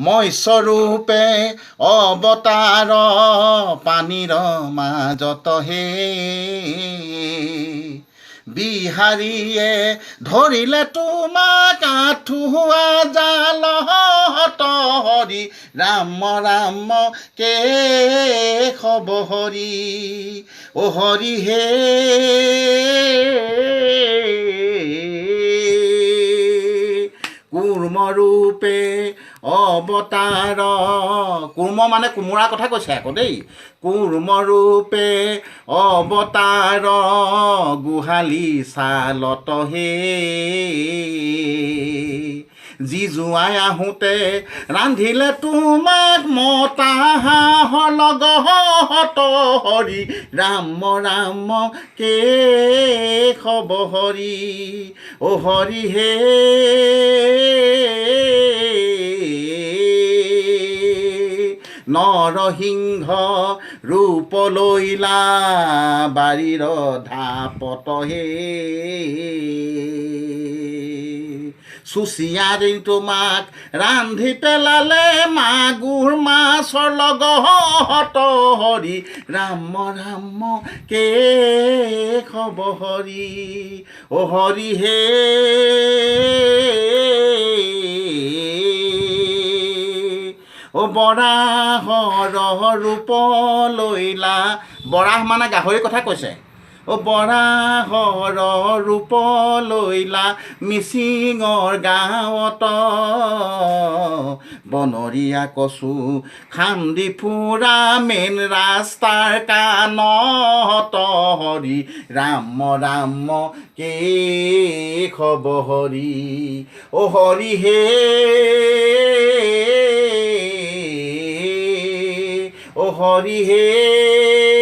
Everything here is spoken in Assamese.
মৎস্যৰূপে অৱতাৰ পানীৰ মাজত হে বিহাৰীয়ে ধৰিলে তোমাক আঁঠুৱা জালত হৰি ৰাম ৰাম কেশৱ হৰি অ হৰি হে কুৰ্মৰূপে অৱতাৰ কুৰ্ম মানে কোমোৰা কথা কৈছে আকৌ দেই কুৰ্মৰূপে অৱতাৰ গোহালি চালত হে যি জোঁৱাই আহোঁতে ৰান্ধিলে তোমাক মতা হাঁহৰ লগত হৰি ৰাম ৰাম কেশৱ হৰি অ হৰি হে নৰসিংহ ৰূপ লৈলা বাৰীৰ ধাপত হে চুচিয়াৰী তোমাক ৰান্ধি পেলালে মাগুৰ মাছৰ লগত হৰি ৰাম ৰাম কেশৱ হৰি অ হৰি হে অ বৰাহৰ ৰূপ লৈলা বৰাহ মানে গাহৰিৰ কথা কৈছে অ বৰাহৰ ৰূপ লৈলা মিচিঙৰ গাঁৱত বনৰীয়া কচু খান্দি ফুৰা মেইন ৰাস্তাৰ কাণত হৰি ৰাম ৰাম কেশৱ হৰি অ হৰি হে অ হৰি হে